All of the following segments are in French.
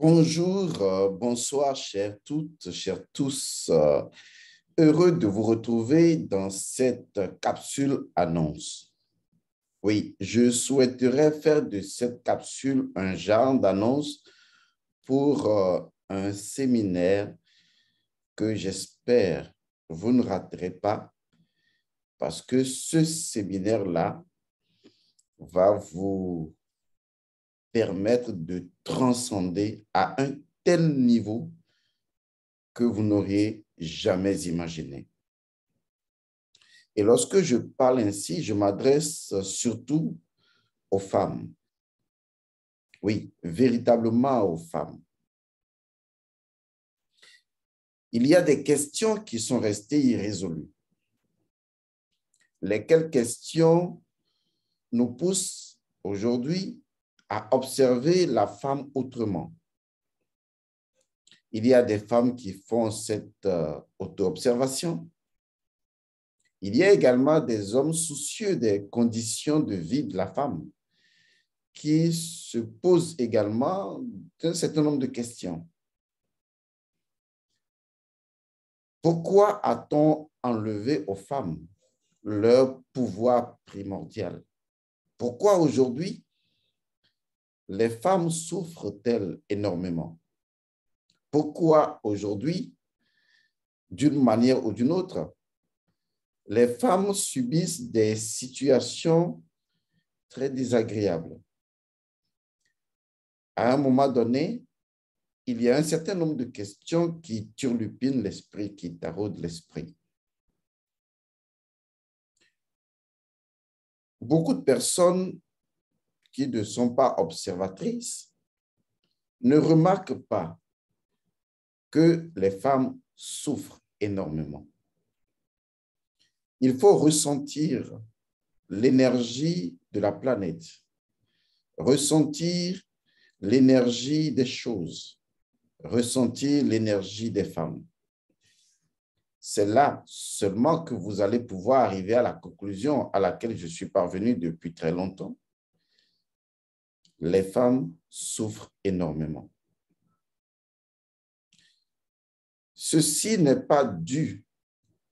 Bonjour, bonsoir, chères toutes, chers tous. Heureux de vous retrouver dans cette capsule annonce. Oui, je souhaiterais faire de cette capsule un genre d'annonce pour un séminaire que j'espère vous ne raterez pas parce que ce séminaire-là va vous permettre de transcender à un tel niveau que vous n'auriez jamais imaginé. Et lorsque je parle ainsi, je m'adresse surtout aux femmes. Oui, véritablement aux femmes. Il y a des questions qui sont restées irrésolues. Lesquelles questions nous poussent aujourd'hui à observer la femme autrement. Il y a des femmes qui font cette auto-observation. Il y a également des hommes soucieux des conditions de vie de la femme qui se posent également un certain nombre de questions. Pourquoi a-t-on enlevé aux femmes leur pouvoir primordial? Pourquoi aujourd'hui les femmes souffrent-elles énormément? Pourquoi aujourd'hui, d'une manière ou d'une autre, les femmes subissent des situations très désagréables? À un moment donné, il y a un certain nombre de questions qui turlupinent l'esprit, qui taraudent l'esprit. Beaucoup de personnes qui ne sont pas observatrices ne remarquent pas que les femmes souffrent énormément. Il faut ressentir l'énergie de la planète, ressentir l'énergie des choses, ressentir l'énergie des femmes. C'est là seulement que vous allez pouvoir arriver à la conclusion à laquelle je suis parvenu depuis très longtemps. Les femmes souffrent énormément. Ceci n'est pas dû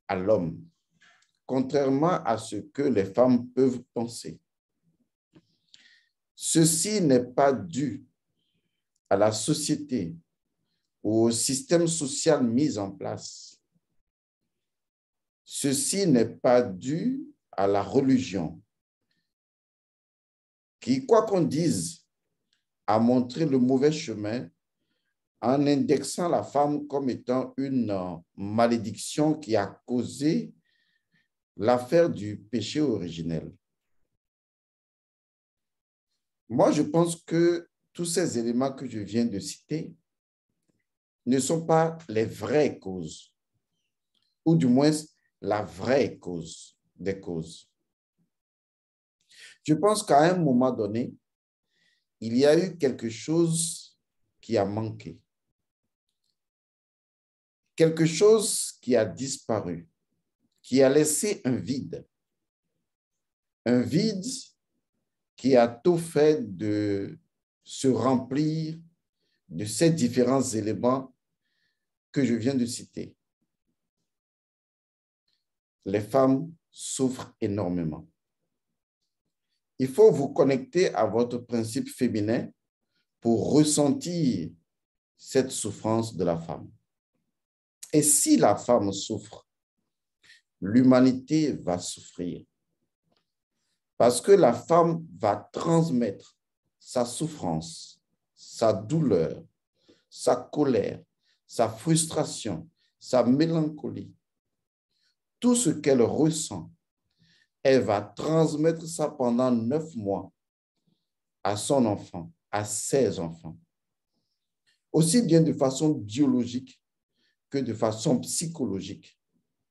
à l'homme, contrairement à ce que les femmes peuvent penser. Ceci n'est pas dû à la société ou au système social mis en place. Ceci n'est pas dû à la religion, qui, quoi qu'on dise, a montré le mauvais chemin en indexant la femme comme étant une malédiction qui a causé l'affaire du péché originel. Moi, je pense que tous ces éléments que je viens de citer ne sont pas les vraies causes, ou du moins la vraie cause des causes. Je pense qu'à un moment donné, il y a eu quelque chose qui a manqué. Quelque chose qui a disparu, qui a laissé un vide. Un vide qui a tout fait de se remplir de ces différents éléments que je viens de citer. Les femmes souffrent énormément. Il faut vous connecter à votre principe féminin pour ressentir cette souffrance de la femme. Et si la femme souffre, l'humanité va souffrir. Parce que la femme va transmettre sa souffrance, sa douleur, sa colère, sa frustration, sa mélancolie. Tout ce qu'elle ressent, elle va transmettre ça pendant 9 mois à son enfant, à ses enfants. Aussi bien de façon biologique que de façon psychologique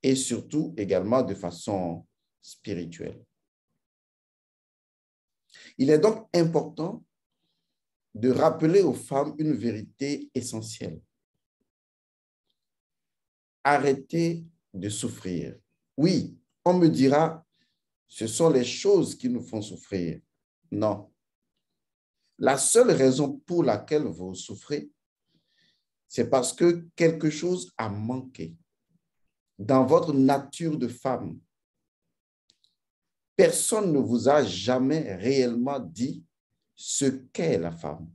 et surtout également de façon spirituelle. Il est donc important de rappeler aux femmes une vérité essentielle. Arrêtez de souffrir. Oui, on me dira, ce sont les choses qui nous font souffrir. Non. La seule raison pour laquelle vous souffrez, c'est parce que quelque chose a manqué. Dans votre nature de femme, personne ne vous a jamais réellement dit ce qu'est la femme.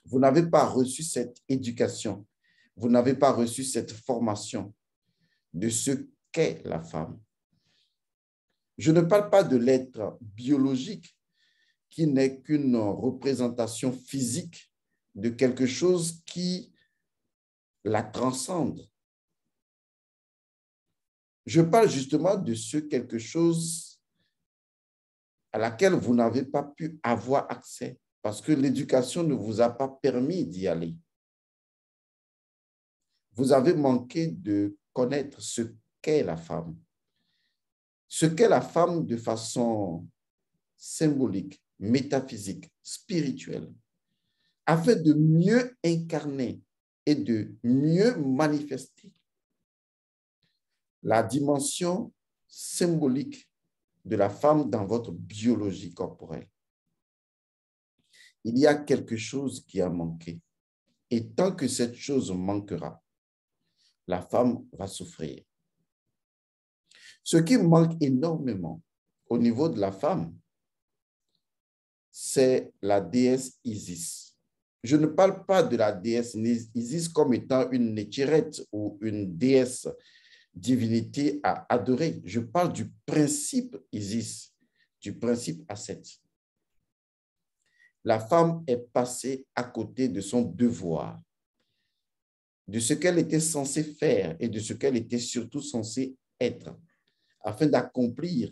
Vous n'avez pas reçu cette éducation, vous n'avez pas reçu cette formation de ce qu'est la femme. Je ne parle pas de l'être biologique qui n'est qu'une représentation physique de quelque chose qui la transcende. Je parle justement de ce quelque chose à laquelle vous n'avez pas pu avoir accès parce que l'éducation ne vous a pas permis d'y aller. Vous avez manqué de connaître ce qu'est la femme. Ce qu'est la femme de façon symbolique, métaphysique, spirituelle, afin de mieux incarner et de mieux manifester la dimension symbolique de la femme dans votre biologie corporelle. Il y a quelque chose qui a manqué. Et tant que cette chose manquera, la femme va souffrir. Ce qui manque énormément au niveau de la femme, c'est la déesse Isis. Je ne parle pas de la déesse Isis comme étant une nétirette ou une déesse divinité à adorer. Je parle du principe Isis, du principe Asset. La femme est passée à côté de son devoir, de ce qu'elle était censée faire et de ce qu'elle était surtout censée être, afin d'accomplir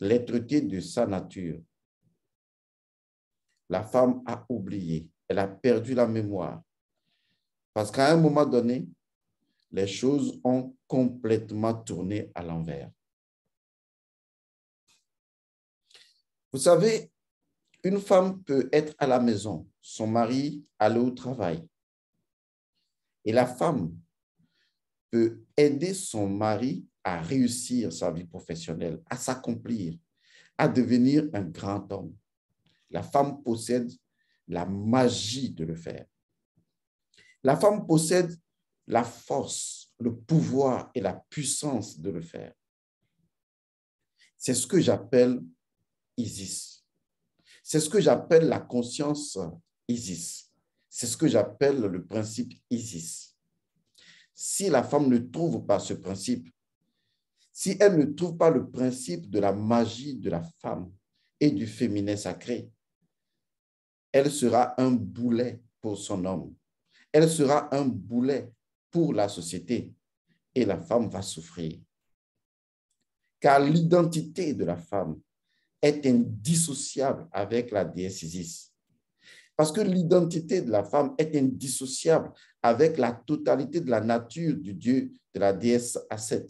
l'être-té de sa nature. La femme a oublié, elle a perdu la mémoire, parce qu'à un moment donné, les choses ont complètement tourné à l'envers. Vous savez, une femme peut être à la maison, son mari aller au travail, et la femme peut aider son mari à réussir sa vie professionnelle, à s'accomplir, à devenir un grand homme. La femme possède la magie de le faire. La femme possède la force, le pouvoir et la puissance de le faire. C'est ce que j'appelle Isis. C'est ce que j'appelle la conscience Isis. C'est ce que j'appelle le principe Isis. Si la femme ne trouve pas ce principe, si elle ne trouve pas le principe de la magie de la femme et du féminin sacré, elle sera un boulet pour son homme. Elle sera un boulet pour la société et la femme va souffrir. Car l'identité de la femme est indissociable avec la déesse Isis. Parce que l'identité de la femme est indissociable avec la totalité de la nature du dieu, de la déesse Asset.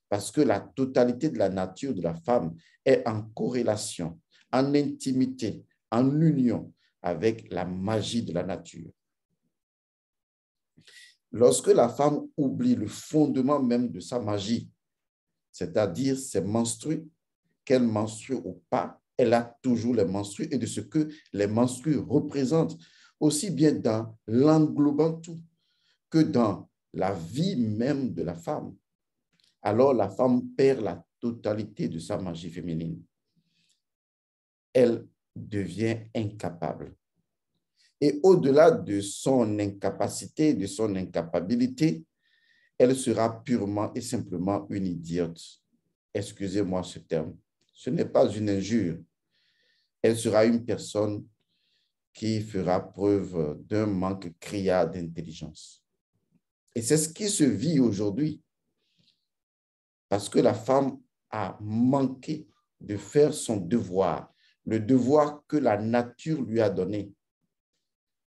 Parce que la totalité de la nature de la femme est en corrélation, en intimité, en union avec la magie de la nature. Lorsque la femme oublie le fondement même de sa magie, c'est-à-dire ses menstrues, qu'elle menstrue ou pas, elle a toujours les menstrues et de ce que les menstrues représentent, aussi bien dans l'englobant tout que dans la vie même de la femme. Alors la femme perd la totalité de sa magie féminine. Elle devient incapable. Et au-delà de son incapacité, de son incapabilité, elle sera purement et simplement une idiote. Excusez-moi ce terme. Ce n'est pas une injure. Elle sera une personne qui fera preuve d'un manque criard d'intelligence. Et c'est ce qui se vit aujourd'hui. Parce que la femme a manqué de faire son devoir, le devoir que la nature lui a donné,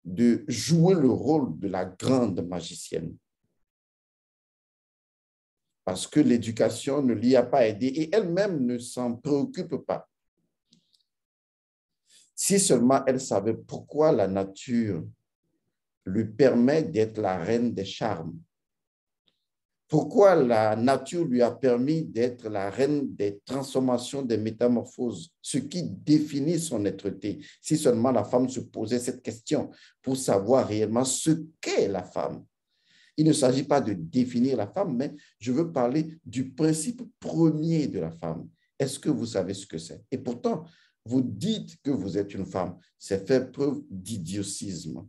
de jouer le rôle de la grande magicienne. Parce que l'éducation ne l'y a pas aidée et elle-même ne s'en préoccupe pas. Si seulement elle savait pourquoi la nature lui permet d'être la reine des charmes, Pourquoi la nature lui a permis d'être la reine des transformations, des métamorphoses, ce qui définit son être-té. Si seulement la femme se posait cette question pour savoir réellement ce qu'est la femme. Il ne s'agit pas de définir la femme, mais je veux parler du principe premier de la femme. Est-ce que vous savez ce que c'est? Et pourtant, vous dites que vous êtes une femme. C'est faire preuve d'idiocisme.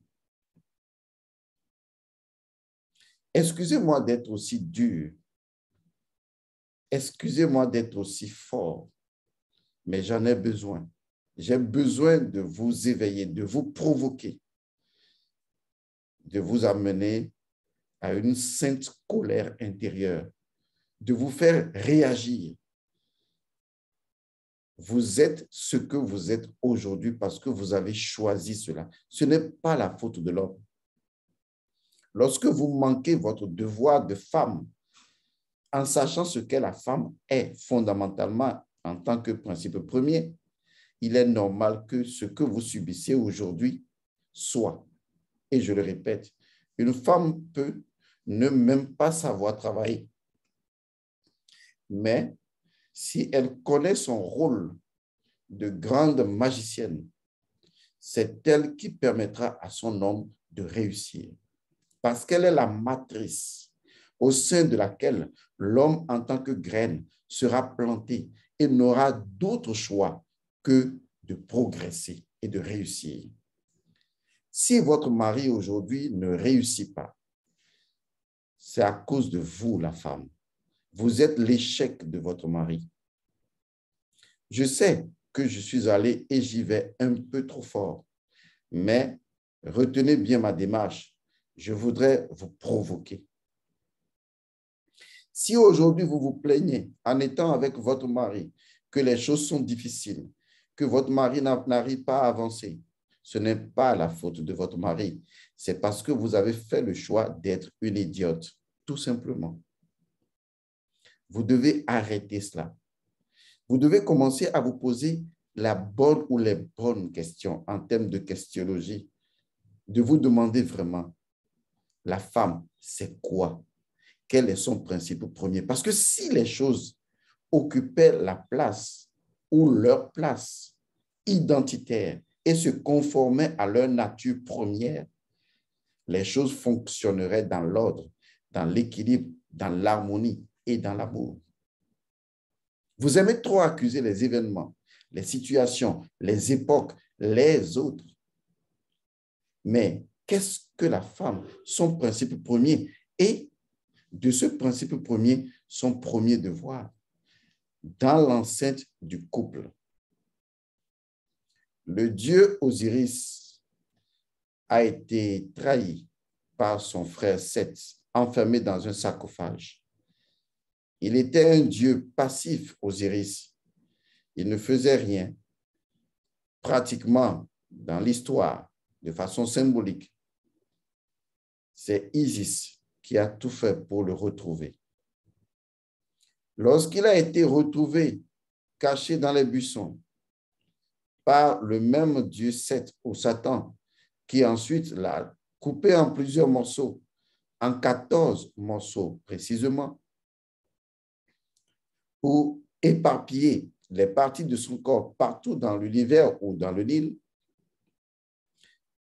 Excusez-moi d'être aussi dur. Excusez-moi d'être aussi fort, mais j'en ai besoin. J'ai besoin de vous éveiller, de vous provoquer, de vous amener à une sainte colère intérieure, de vous faire réagir. Vous êtes ce que vous êtes aujourd'hui parce que vous avez choisi cela. Ce n'est pas la faute de l'homme. Lorsque vous manquez votre devoir de femme, en sachant ce qu'est la femme est fondamentalement en tant que principe premier, il est normal que ce que vous subissez aujourd'hui soit, et je le répète, une femme peut ne même pas savoir travailler, mais si elle connaît son rôle de grande magicienne, c'est elle qui permettra à son homme de réussir, parce qu'elle est la matrice au sein de laquelle l'homme en tant que graine sera planté et n'aura d'autre choix que de progresser et de réussir. Si votre mari aujourd'hui ne réussit pas, c'est à cause de vous, la femme. Vous êtes l'échec de votre mari. Je sais que je suis allé et j'y vais un peu trop fort, mais retenez bien ma démarche. Je voudrais vous provoquer. Si aujourd'hui vous vous plaignez en étant avec votre mari que les choses sont difficiles, que votre mari n'arrive pas à avancer, ce n'est pas la faute de votre mari. C'est parce que vous avez fait le choix d'être une idiote, tout simplement. Vous devez arrêter cela. Vous devez commencer à vous poser la bonne ou les bonnes questions en termes de questionnologie, de vous demander vraiment, la femme, c'est quoi? Quel est son principe premier? Parce que si les choses occupaient la place ou leur place identitaire et se conformaient à leur nature première, les choses fonctionneraient dans l'ordre, dans l'équilibre, dans l'harmonie et dans l'amour. Vous aimez trop accuser les événements, les situations, les époques, les autres. Mais qu'est-ce que la femme, son principe premier et de ce principe premier, son premier devoir dans l'enceinte du couple? Le dieu Osiris a été trahi par son frère Seth, enfermé dans un sarcophage. Il était un dieu passif, Osiris. Il ne faisait rien. Pratiquement, dans l'histoire, de façon symbolique, c'est Isis qui a tout fait pour le retrouver. Lorsqu'il a été retrouvé, caché dans les buissons, par le même dieu Seth ou Satan, qui ensuite l'a coupé en plusieurs morceaux, en 14 morceaux précisément, pour éparpiller les parties de son corps partout dans l'univers ou dans le Nil,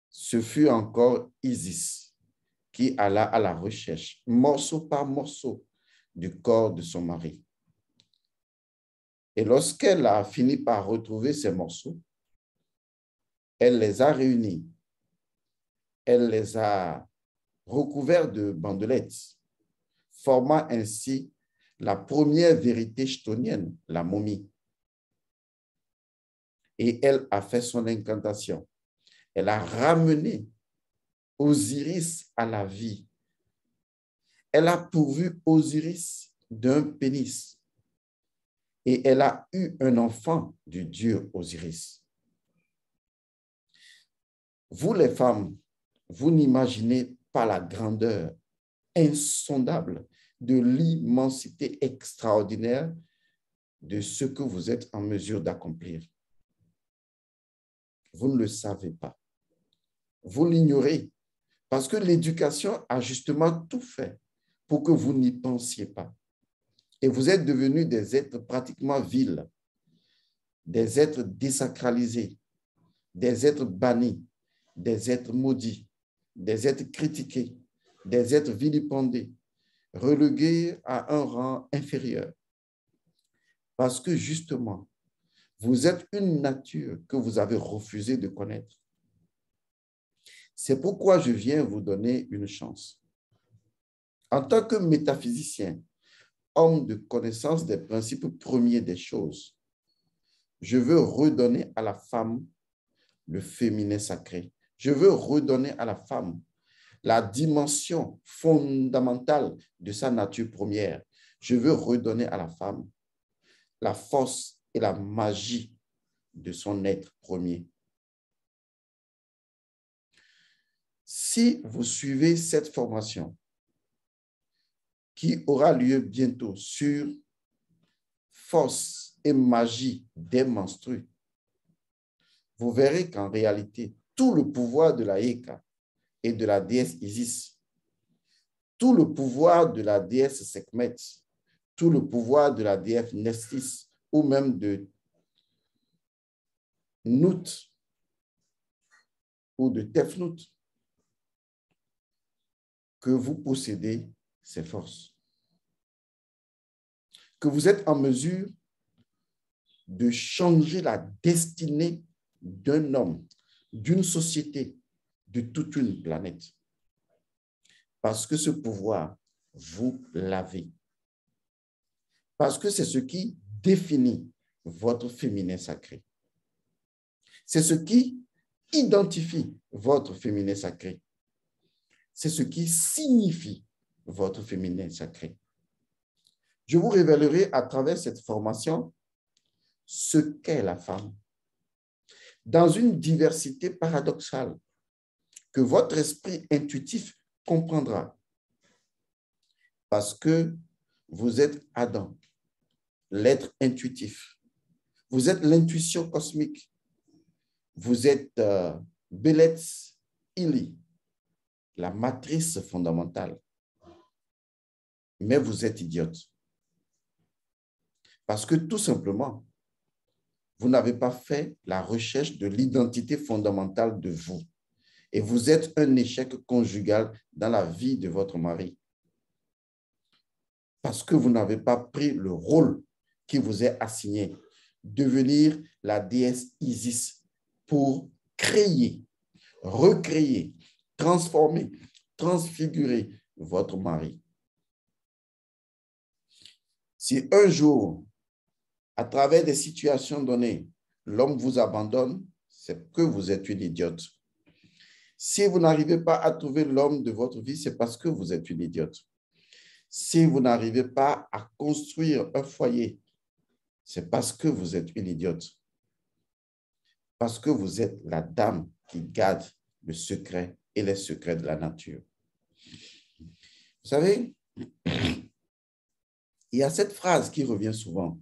ce fut encore Isis qui alla à la recherche, morceau par morceau, du corps de son mari. Et lorsqu'elle a fini par retrouver ces morceaux, elle les a réunis, elle les a recouverts de bandelettes, formant ainsi la première vérité chthonienne, la momie. Et elle a fait son incantation. Elle a ramené Osiris à la vie. Elle a pourvu Osiris d'un pénis. Et elle a eu un enfant du dieu Osiris. Vous, les femmes, vous n'imaginez pas la grandeur insondable de l'immensité extraordinaire de ce que vous êtes en mesure d'accomplir. Vous ne le savez pas. Vous l'ignorez parce que l'éducation a justement tout fait pour que vous n'y pensiez pas. Et vous êtes devenus des êtres pratiquement vils, des êtres désacralisés, des êtres bannis, des êtres maudits, des êtres critiqués, des êtres vilipendés, relégués à un rang inférieur. Parce que justement, vous êtes une nature que vous avez refusé de connaître. C'est pourquoi je viens vous donner une chance. En tant que métaphysicien, homme de connaissance des principes premiers des choses, je veux redonner à la femme le féminin sacré. Je veux redonner à la femme la dimension fondamentale de sa nature première. Je veux redonner à la femme la force et la magie de son être premier. Si vous suivez cette formation qui aura lieu bientôt sur force et magie des menstrues, vous verrez qu'en réalité, tout le pouvoir de la Héka et de la déesse Isis, tout le pouvoir de la déesse Sekhmet, tout le pouvoir de la déesse Nestis ou même de Nout ou de Tefnout, que vous possédez ces forces, que vous êtes en mesure de changer la destinée d'un homme, d'une société, de toute une planète. Parce que ce pouvoir, vous l'avez. Parce que c'est ce qui définit votre féminin sacré. C'est ce qui identifie votre féminin sacré. C'est ce qui signifie votre féminin sacré. Je vous révélerai à travers cette formation ce qu'est la femme, dans une diversité paradoxale que votre esprit intuitif comprendra. Parce que vous êtes Adam, l'être intuitif. Vous êtes l'intuition cosmique. Vous êtes Belet Ili, la matrice fondamentale. Mais vous êtes idiote. Parce que tout simplement, vous n'avez pas fait la recherche de l'identité fondamentale de vous. Et vous êtes un échec conjugal dans la vie de votre mari. Parce que vous n'avez pas pris le rôle qui vous est assigné, devenir la déesse Isis pour créer, recréer, transformer, transfigurer votre mari. Si un jour, à travers des situations données, l'homme vous abandonne, c'est que vous êtes une idiote. Si vous n'arrivez pas à trouver l'homme de votre vie, c'est parce que vous êtes une idiote. Si vous n'arrivez pas à construire un foyer, c'est parce que vous êtes une idiote. Parce que vous êtes la dame qui garde le secret et les secrets de la nature. Vous savez, il y a cette phrase qui revient souvent.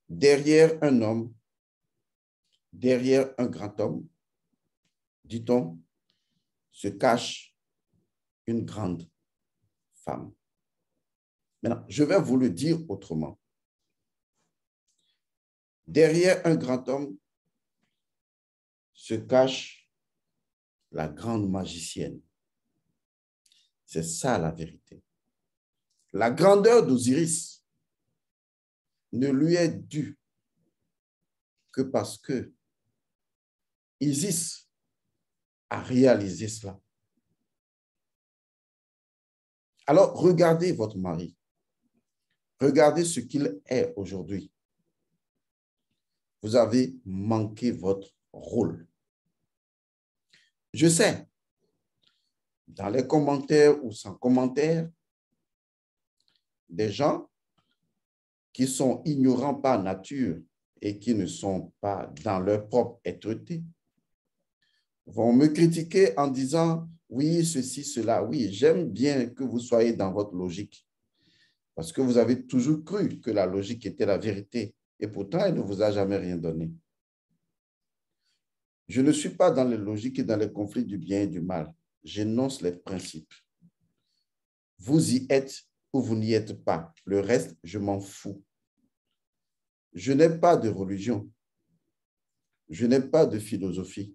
Derrière un homme, derrière un grand homme, dit-on, se cache une grande femme. Maintenant, je vais vous le dire autrement. Derrière un grand homme se cache la grande magicienne. C'est ça la vérité. La grandeur d'Osiris ne lui est due que parce que Isis a réalisé cela. Alors, regardez votre mari. Regardez ce qu'il est aujourd'hui. Vous avez manqué votre rôle. Je sais, dans les commentaires ou sans commentaires, des gens qui sont ignorants par nature et qui ne sont pas dans leur propre être-té vont me critiquer en disant « oui, ceci, cela, oui, j'aime bien que vous soyez dans votre logique parce que vous avez toujours cru que la logique était la vérité et pourtant, elle ne vous a jamais rien donné. » Je ne suis pas dans les logiques et dans les conflits du bien et du mal. J'énonce les principes. Vous y êtes ou vous n'y êtes pas. Le reste, je m'en fous. Je n'ai pas de religion. Je n'ai pas de philosophie.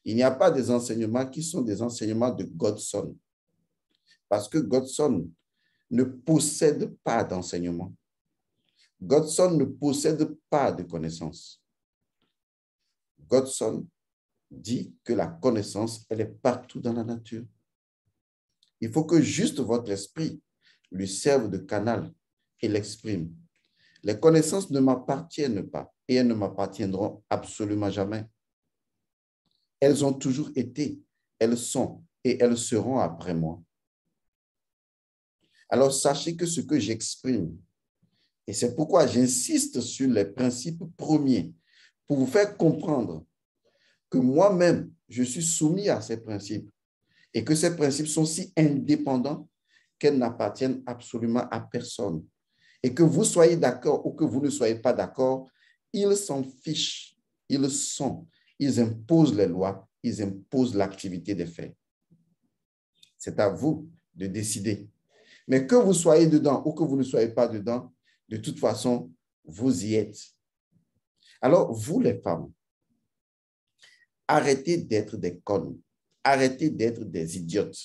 Il n'y a pas des enseignements qui sont des enseignements de Godson. Parce que Godson ne possède pas d'enseignement. Godson ne possède pas de connaissances. Godson dit que la connaissance, elle est partout dans la nature. Il faut que juste votre esprit lui serve de canal et l'exprime. Les connaissances ne m'appartiennent pas et elles ne m'appartiendront absolument jamais. Elles ont toujours été, elles sont et elles seront après moi. Alors sachez que ce que j'exprime, et c'est pourquoi j'insiste sur les principes premiers, pour vous faire comprendre que moi-même, je suis soumis à ces principes et que ces principes sont si indépendants qu'elles n'appartiennent absolument à personne. Et que vous soyez d'accord ou que vous ne soyez pas d'accord, ils s'en fichent, ils imposent les lois, ils imposent l'activité des faits. C'est à vous de décider. Mais que vous soyez dedans ou que vous ne soyez pas dedans, de toute façon, vous y êtes. Alors, vous les femmes, arrêtez d'être des connes, arrêtez d'être des idiotes.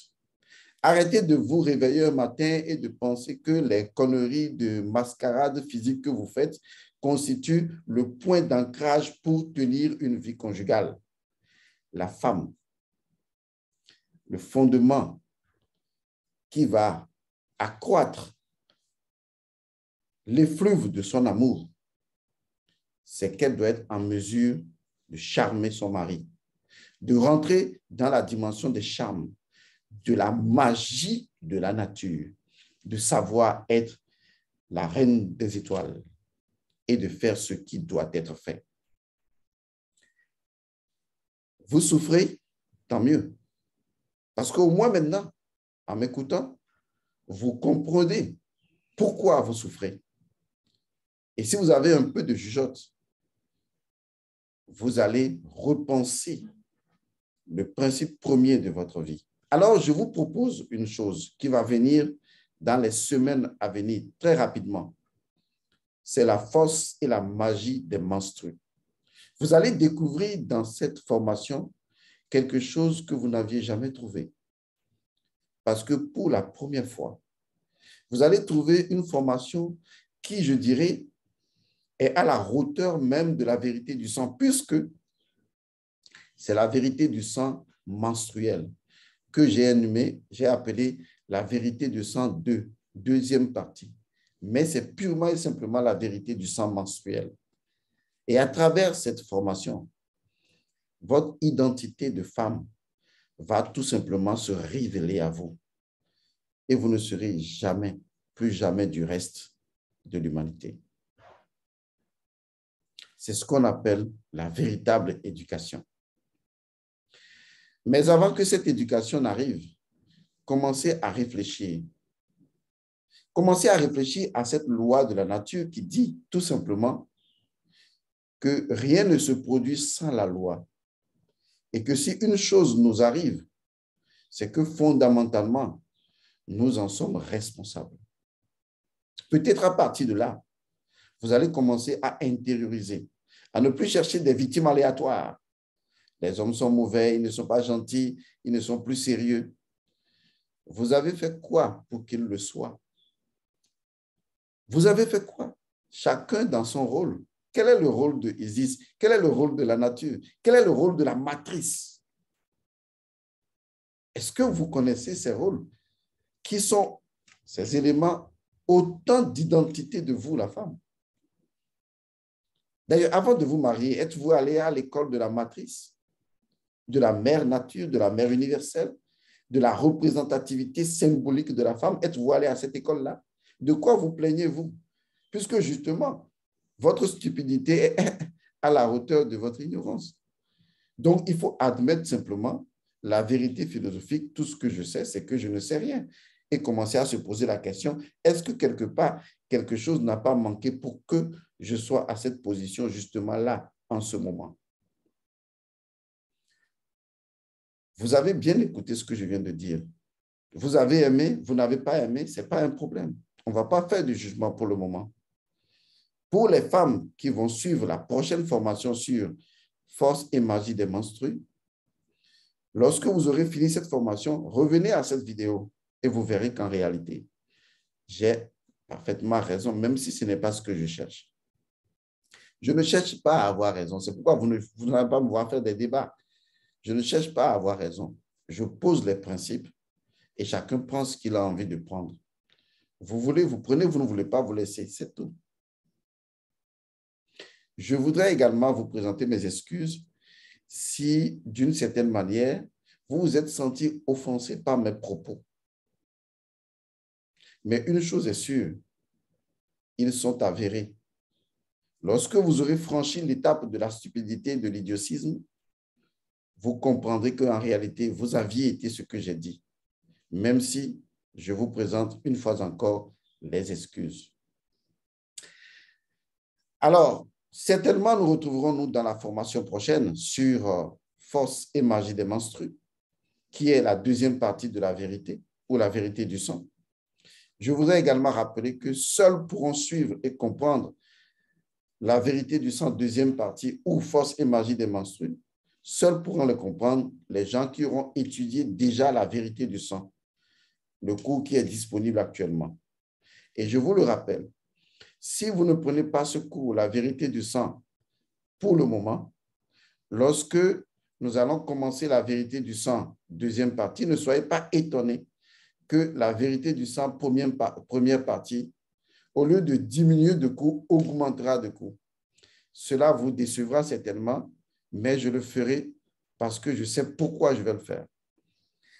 Arrêtez de vous réveiller un matin et de penser que les conneries de mascarade physique que vous faites constituent le point d'ancrage pour tenir une vie conjugale. La femme, le fondement qui va accroître l'effluve de son amour, c'est qu'elle doit être en mesure de charmer son mari, de rentrer dans la dimension des charmes, de la magie de la nature, de savoir être la reine des étoiles et de faire ce qui doit être fait. Vous souffrez, tant mieux. Parce qu'au moins maintenant, en m'écoutant, vous comprenez pourquoi vous souffrez. Et si vous avez un peu de jugeote, vous allez repenser le principe premier de votre vie. Alors, je vous propose une chose qui va venir dans les semaines à venir très rapidement. C'est la force et la magie des menstrues. Vous allez découvrir dans cette formation quelque chose que vous n'aviez jamais trouvé. Parce que pour la première fois, vous allez trouver une formation qui, je dirais, est à la hauteur même de la vérité du sang, puisque c'est la vérité du sang menstruel que j'ai appelé la vérité du sang 2, deuxième partie. Mais c'est purement et simplement la vérité du sang menstruel. Et à travers cette formation, votre identité de femme va tout simplement se révéler à vous. Et vous ne serez jamais, plus jamais du reste de l'humanité. C'est ce qu'on appelle la véritable éducation. Mais avant que cette éducation n'arrive, commencez à réfléchir. Commencez à réfléchir à cette loi de la nature qui dit tout simplement que rien ne se produit sans la loi. Et que si une chose nous arrive, c'est que fondamentalement, nous en sommes responsables. Peut-être à partir de là, vous allez commencer à intérioriser, à ne plus chercher des victimes aléatoires. Les hommes sont mauvais, ils ne sont pas gentils, ils ne sont plus sérieux. Vous avez fait quoi pour qu'ils le soient? Vous avez fait quoi? Chacun dans son rôle. Quel est le rôle de Isis? Quel est le rôle de la nature? Quel est le rôle de la matrice? Est-ce que vous connaissez ces rôles? Qui sont ces éléments autant d'identité de vous, la femme? D'ailleurs, avant de vous marier, êtes-vous allé à l'école de la matrice, de la mère nature, de la mère universelle, de la représentativité symbolique de la femme? Êtes-vous allé à cette école-là? De quoi vous plaignez-vous? Puisque justement, votre stupidité est à la hauteur de votre ignorance. Donc, il faut admettre simplement la vérité philosophique. Tout ce que je sais, c'est que je ne sais rien. Et commencer à se poser la question, est-ce que quelque part, quelque chose n'a pas manqué pour que je sois à cette position justement là, en ce moment? Vous avez bien écouté ce que je viens de dire. Vous avez aimé, vous n'avez pas aimé, ce n'est pas un problème. On ne va pas faire de jugement pour le moment. Pour les femmes qui vont suivre la prochaine formation sur force et magie des menstrues, lorsque vous aurez fini cette formation, revenez à cette vidéo et vous verrez qu'en réalité, j'ai parfaitement raison, même si ce n'est pas ce que je cherche. Je ne cherche pas à avoir raison. C'est pourquoi vous n'allez pas me voir faire des débats. Je ne cherche pas à avoir raison. Je pose les principes et chacun prend ce qu'il a envie de prendre. Vous voulez, vous prenez, vous ne voulez pas, vous laissez, c'est tout. Je voudrais également vous présenter mes excuses si, d'une certaine manière, vous vous êtes senti offensé par mes propos. Mais une chose est sûre, ils sont avérés. Lorsque vous aurez franchi l'étape de la stupidité et de l'idiotisme, vous comprendrez qu'en réalité, vous aviez été ce que j'ai dit, même si je vous présente une fois encore les excuses. Alors, certainement, nous retrouverons-nous dans la formation prochaine sur force et magie des menstrues, qui est la deuxième partie de la vérité, ou la vérité du sang. Je voudrais également rappeler que seuls pourront suivre et comprendre la vérité du sang, deuxième partie, ou force et magie des menstrues. Seuls pourront le comprendre les gens qui auront étudié déjà la vérité du sang, le cours qui est disponible actuellement. Et je vous le rappelle, si vous ne prenez pas ce cours, la vérité du sang, pour le moment, lorsque nous allons commencer la vérité du sang, deuxième partie, ne soyez pas étonnés que la vérité du sang, première partie, au lieu de diminuer de coût, augmentera de coût. Cela vous décevra certainement, mais je le ferai parce que je sais pourquoi je vais le faire.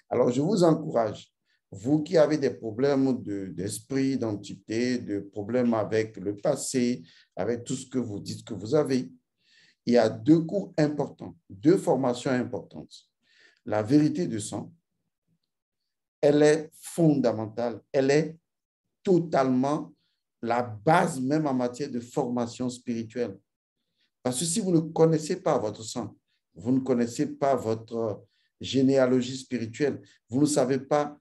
Alors, je vous encourage, vous qui avez des problèmes d'esprit, d'entité, de problèmes avec le passé, avec tout ce que vous dites que vous avez, il y a deux cours importants, deux formations importantes. La vérité du sang, elle est fondamentale, elle est totalement la base même en matière de formation spirituelle. Parce que si vous ne connaissez pas votre sang, vous ne connaissez pas votre généalogie spirituelle, vous ne savez pas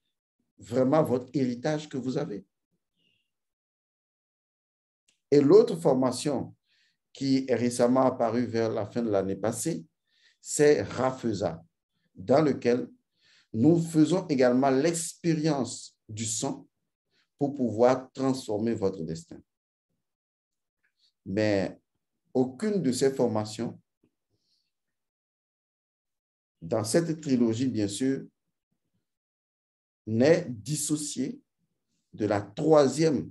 vraiment votre héritage que vous avez. Et l'autre formation qui est récemment apparue vers la fin de l'année passée, c'est Rafeza, dans lequel nous faisons également l'expérience du sang pour pouvoir transformer votre destin. Mais aucune de ces formations, dans cette trilogie, bien sûr, n'est dissociée de la troisième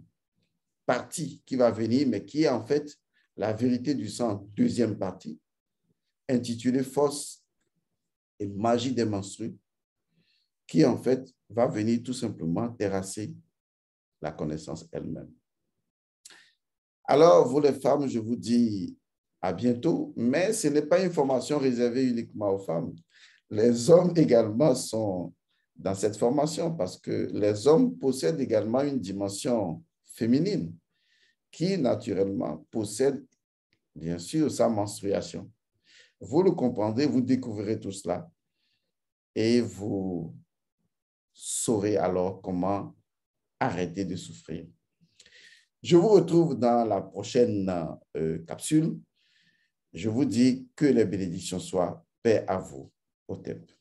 partie qui va venir, mais qui est en fait la vérité du sang, deuxième partie, intitulée Force et magie des menstrues, qui en fait va venir tout simplement terrasser la connaissance elle-même. Alors, vous les femmes, je vous dis à bientôt, mais ce n'est pas une formation réservée uniquement aux femmes. Les hommes également sont dans cette formation parce que les hommes possèdent également une dimension féminine qui, naturellement, possède, bien sûr, sa menstruation. Vous le comprendrez, vous découvrirez tout cela et vous saurez alors comment arrêter de souffrir. Je vous retrouve dans la prochaine capsule. Je vous dis que les bénédictions soient paix à vous. Au TEP.